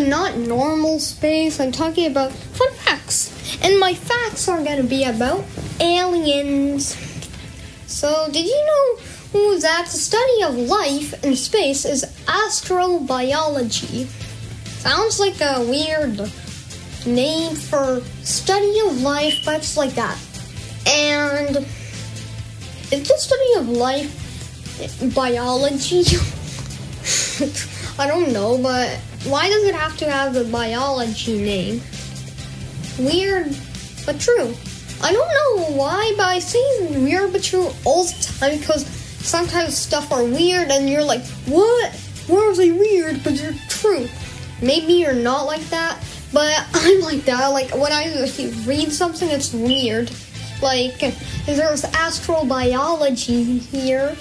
but not normal space. I'm talking about fun facts. And my facts are going to be about aliens. So, did you know that the study of life in space is astrobiology? Sounds like a weird name for study of life, but it's like that. And is the study of life biology? I don't know, but why does it have to have the biology name? Weird, but true. I don't know why, but I say weird but true all the time, because sometimes stuff are weird and you're like, what? Why are they weird? But they're true. Maybe you're not like that, but I'm like that. Like, when I read something, it's weird. Like, there's astrobiology here.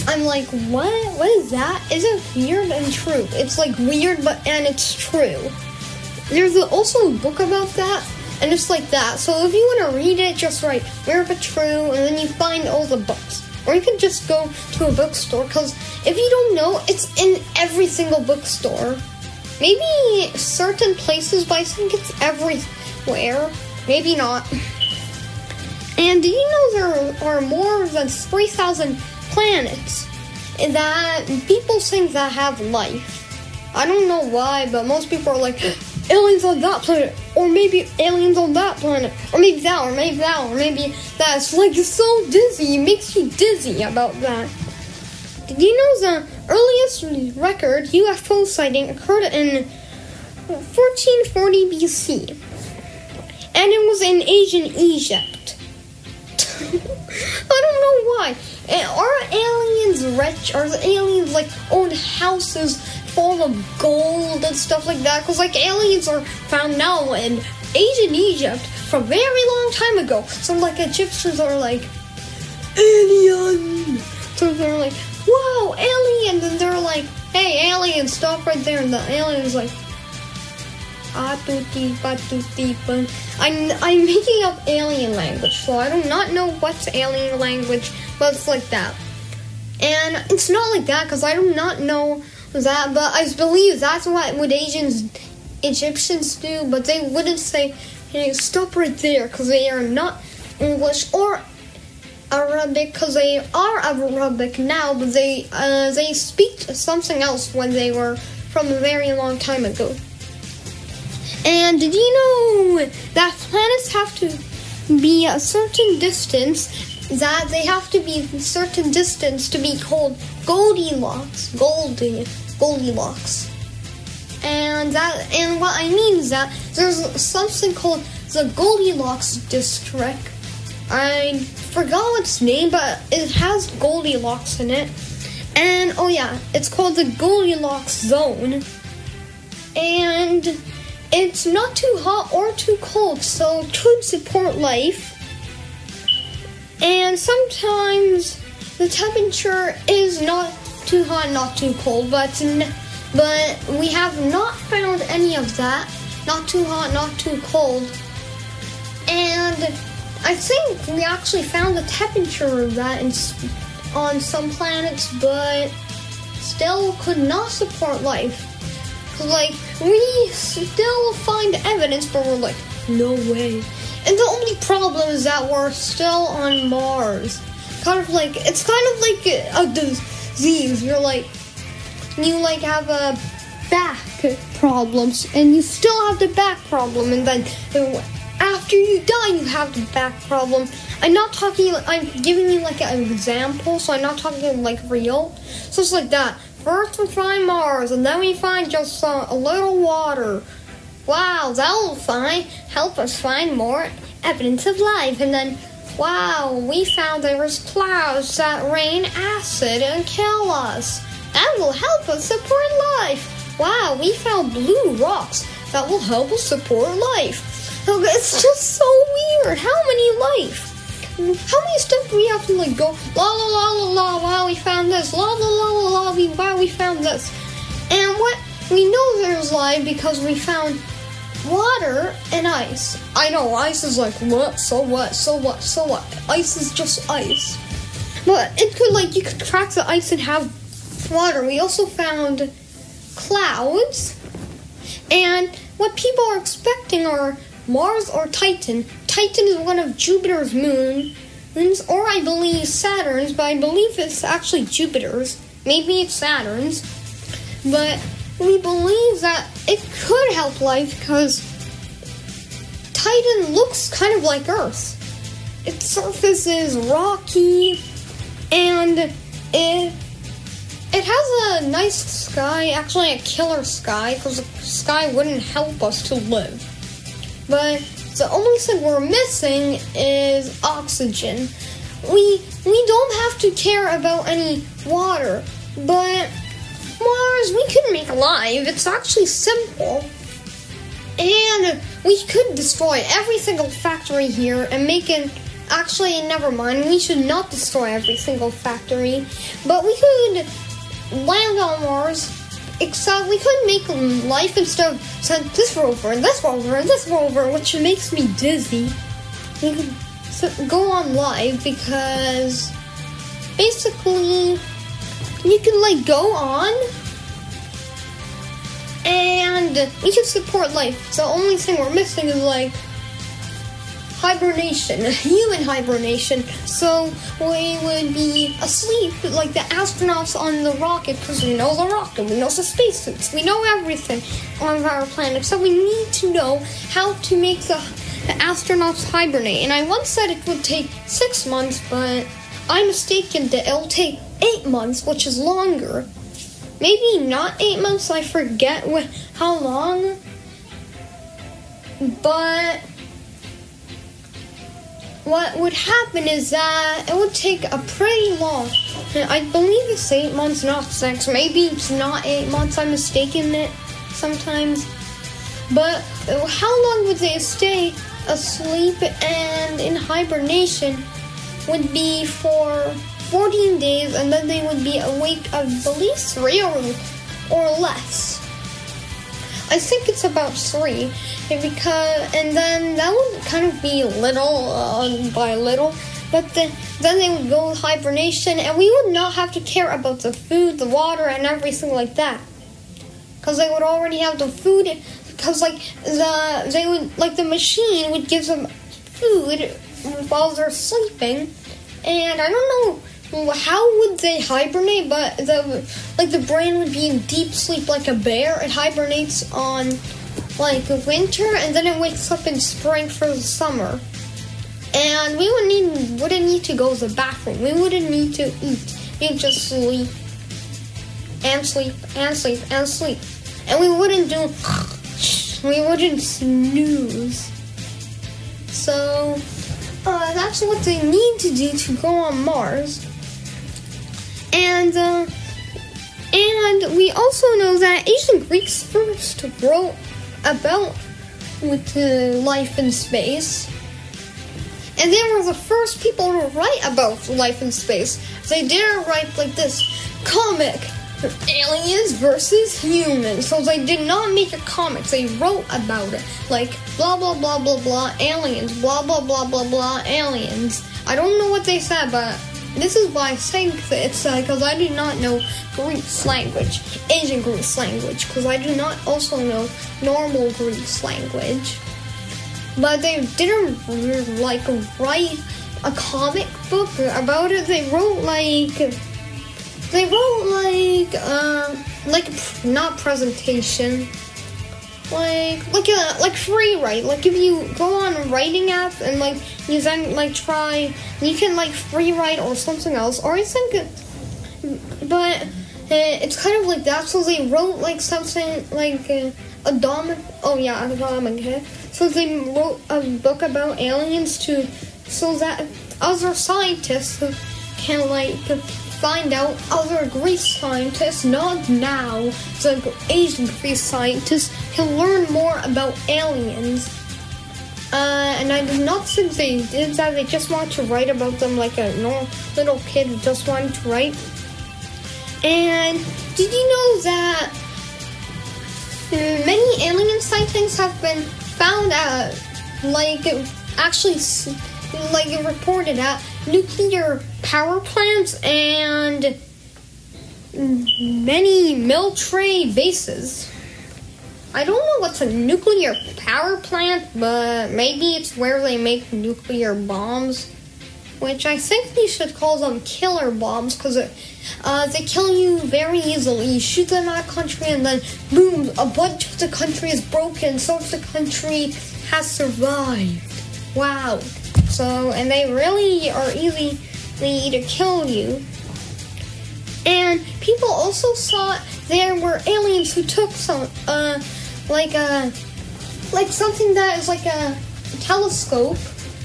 I'm like, what? What is that? Is it weird and true? It's like weird, and it's true. There's also a book about that, and it's like that. So if you want to read it, just write weird but true, and then you find all the books. Or you can just go to a bookstore, because if you don't know, it's in every single bookstore. Maybe certain places, but I think it's everywhere. Maybe not. And do you know there are more than 3,000 planets that people think that have life? I don't know why, but most people are like, aliens on that planet, or maybe aliens on that planet, or maybe that, or maybe that, or maybe that. It's like, it's so dizzy, it makes you dizzy about that. Did you know the earliest record UFO sighting occurred in 1440 BC? And it was in ancient Egypt. I don't know why. Are aliens rich? Are the aliens like own houses full of gold and stuff like that? Because like aliens are found now in ancient Egypt from a very long time ago. So like Egyptians are like, alien. So they're like, wow, aliens. And they're like, hey, alien, stop right there. And the alien's like, I'm making up alien language, so I do not know what's alien language, but it's like that. And it's not like that, because I do not know that, but I believe that's what Egyptians do, but they wouldn't say, hey, stop right there, because they are not English or Arabic, because they are Arabic now, but they speak something else when they were from a very long time ago. And did you know that planets have to be a certain distance, that they have to be a certain distance to be called Goldilocks? Goldilocks. And what I mean is that there's something called the Goldilocks district. I forgot its name, but it has Goldilocks in it. And, oh yeah, it's called the Goldilocks zone. And it's not too hot or too cold, so it could support life. And sometimes the temperature is not too hot, not too cold, but we have not found any of that. Not too hot, not too cold. And I think we actually found the temperature of that on some planets, but still could not support life. Like, we still find evidence, but we're like, no way. And the only problem is that we're still on Mars. It's kind of like a disease. You have a back problems, and you still have the back problem, and then after you die, you have the back problem. I'm giving you like an example, so I'm not talking like real. So it's like that. First we find Mars, and then we find just a little water. Wow, that will help us find more evidence of life. And then, wow, we found there was clouds that rain acid and kill us. That will help us support life. Wow, we found blue rocks that will help us support life. It's just so weird. How many life? How many steps do we have to like go? La la la la la. Wow, we found this. La la la la la. Wow, we found this. And what we know there's life because we found water and ice. I know ice is like what? So what? So what? So what? Ice is just ice. But it could you could crack the ice and have water. We also found clouds. And what people are expecting are Mars or Titan. Titan is one of Jupiter's moons, or I believe Saturn's, but I believe it's actually Jupiter's. Maybe it's Saturn's. But we believe that it could help life because Titan looks kind of like Earth. Its surface is rocky, and it has a nice sky, actually a killer sky, because the sky wouldn't help us to live. But the only thing we're missing is oxygen. We don't have to care about any water, but Mars we could make alive. It's actually simple. And we could destroy every single factory here and make it... Actually, never mind. We should not destroy every single factory. But we could land on Mars, except we could make life instead of send this rover, and this rover, and this rover, which makes me dizzy. We could go on live because basically you can like go on and we can support life. The only thing we're missing is like hibernation, human hibernation. So we would be asleep like the astronauts on the rocket, because we know the rocket, we know the spacesuits, we know everything on our planet. So we need to know how to make the astronauts hibernate. And I once said it would take 6 months, but I'm mistaken that it'll take 8 months, which is longer. Maybe not 8 months, I forget how long. But what would happen is that it would take a pretty long... I believe it's 8 months, not 6. Maybe it's not 8 months, I'm mistaken it sometimes. But how long would they stay asleep and in hibernation would be for 14 days, and then they would be awake, I believe, 3 or less. I think it's about 3, and then that would kind of be little by little, but then they would go hibernation, and we would not have to care about the food, the water, and everything like that, because they would already have the food, because the machine would give them food while they're sleeping, and I don't know how would they hibernate, but the brain would be in deep sleep like a bear. It hibernates on like winter, and then it wakes up in spring for the summer. And we wouldn't need to go to the bathroom. We wouldn't need to eat. We'd just sleep and sleep and sleep and sleep. And we wouldn't snooze. So that's what they need to do to go on Mars. And we also know that ancient Greeks first wrote about life in space. And they were the first people to write about life in space. They didn't write like this, comic, aliens versus humans. So they did not make a comic. They wrote about it. Like, blah, blah, blah, blah, blah, aliens, blah, blah, blah, blah, blah, aliens. I don't know what they said, but this is why I think it's because I do not know Greek language, Asian Greek language, because I do not also know normal Greek language. But they didn't write a comic book about it. They wrote not presentation, like free write. Like if you go on a writing app and you then try, you can free write or something else. Or I think, but it's kind of like that. So they wrote something atomic. Oh yeah, atomic. So they wrote a book about aliens so that other scientists can find out, other Greek scientists, not now, the Asian Greek scientists can learn more about aliens. And I do not think they did that. They just wanted to write about them like a normal little kid who just wanted to write. And did you know that many alien sightings have been found at, reported at nuclear power plants and many military bases. I don't know what's a nuclear power plant, but maybe it's where they make nuclear bombs. Which I think they should call them killer bombs, because they kill you very easily. You shoot them at a country and then, boom, a bunch of the country is broken, so the country has survived. Wow. So, and they really are easy to kill you. And people also thought there were aliens who took some, like something that is like a telescope,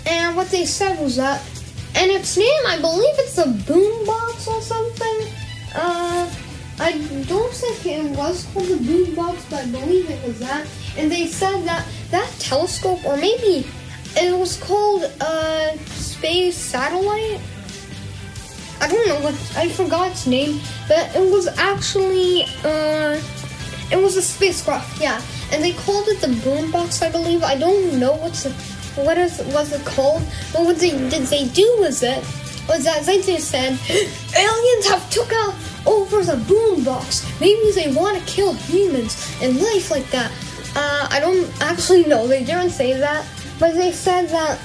and what they said was that, and its name, I believe it's a boombox or something. I don't think it was called the boombox, but I believe it was that. And they said that that telescope, or maybe it was called a space satellite. I don't know I forgot its name, but it was actually, it was a spacecraft, yeah. And they called it the boombox, I believe. I don't know was it called, but what they do with it was that they just said, aliens have took over the boombox. Maybe they want to kill humans and life like that. I don't actually know. They didn't say that, but they said that.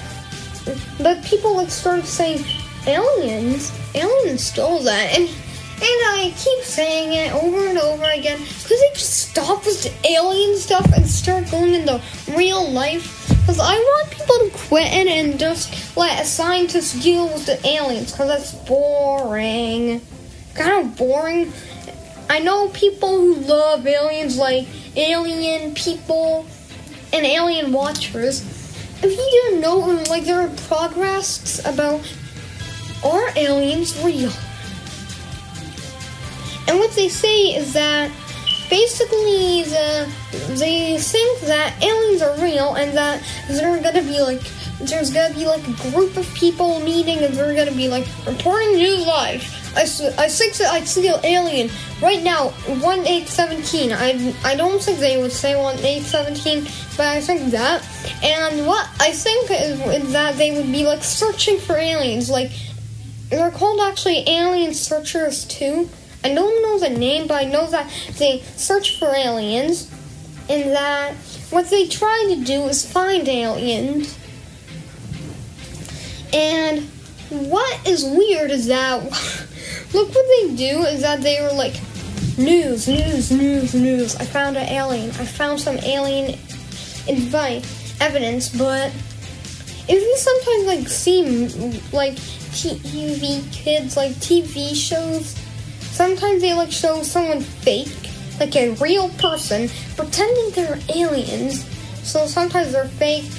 But people started saying, aliens stole that, and I keep saying it over and over again, because they just stop with the alien stuff and start going into real life. Because I want people to quit it and just let a scientist deal with the aliens, because that's boring. Kind of boring. I know people who love aliens, like alien people and alien watchers. If you didn't know, like, there are progress about, are aliens real? And what they say is that basically they think that aliens are real, and that there's gonna be like a group of people meeting, and they're gonna be like reporting news live. I think that I see an alien right now, 1817. I don't think they would say 1817, but I think that. And what I think is that they would be like searching for aliens. Like, they're called actually alien searchers too. I don't know the name, but I know that they search for aliens, and that what they try to do is find aliens. And what is weird is that, look what they do is that they were like, news. I found an alien. I found some alien evidence, but if you sometimes like see like TV kids, like TV shows, sometimes they like show someone fake, like a real person, pretending they're aliens. So sometimes they're fake.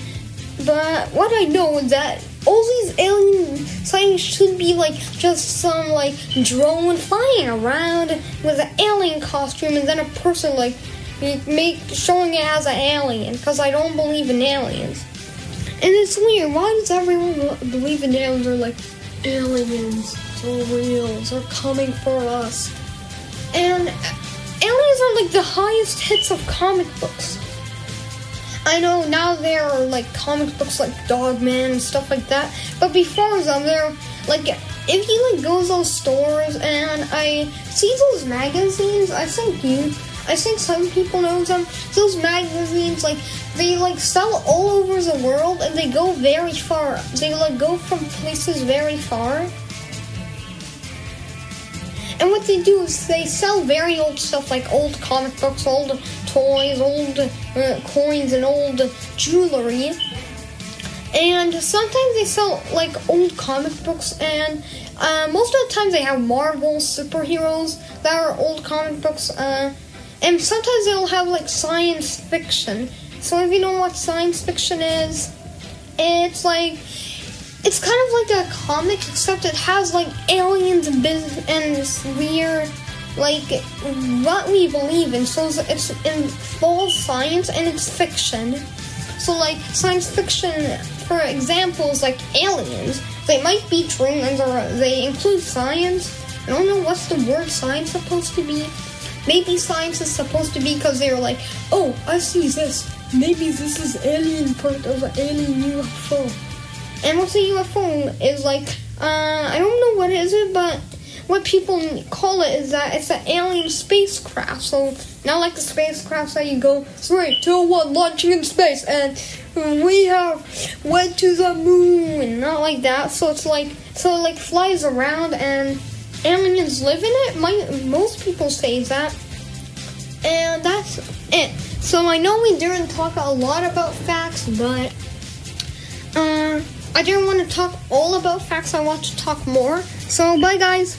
But what I know is that all these alien sightings should be like just some like drone flying around with an alien costume, and then a person like showing it as an alien, because I don't believe in aliens. And it's weird. Why does everyone believe in aliens? They're like, aliens, they're real, they're coming for us. And aliens are like the highest hits of comic books. I know now there are like comic books like Dogman and stuff like that, but before them, they're like, if you like go to those stores and I see those magazines, I think some people know them. Those magazines, like, they like sell all over the world, and they go very far. They like go from places very far. And what they do is they sell very old stuff, like old comic books, old toys, old coins, and old jewelry. And sometimes they sell like old comic books, and most of the time they have Marvel superheroes that are old comic books. And sometimes they'll have like science fiction. So if you know what science fiction is, it's like, it's kind of like a comic, except it has like aliens and this weird, like, what we believe in. So it's in full science, and it's fiction. So like science fiction, for examples, like aliens, they might be true, and they include science. I don't know what's the word science supposed to be. Maybe science is supposed to be because they're like, oh, I see this. Maybe this is alien part of an alien UFO. And what's a UFO is like, I don't know what is it, but what people call it is that it's an alien spacecraft. So not like the spacecrafts that you go 3, 2, 1, launching in space, and we have went to the moon. Not like that. So it flies around and aliens live in it. Most people say that, and that's it. So I know we didn't talk a lot about facts, but I didn't want to talk all about facts. I want to talk more. So bye, guys.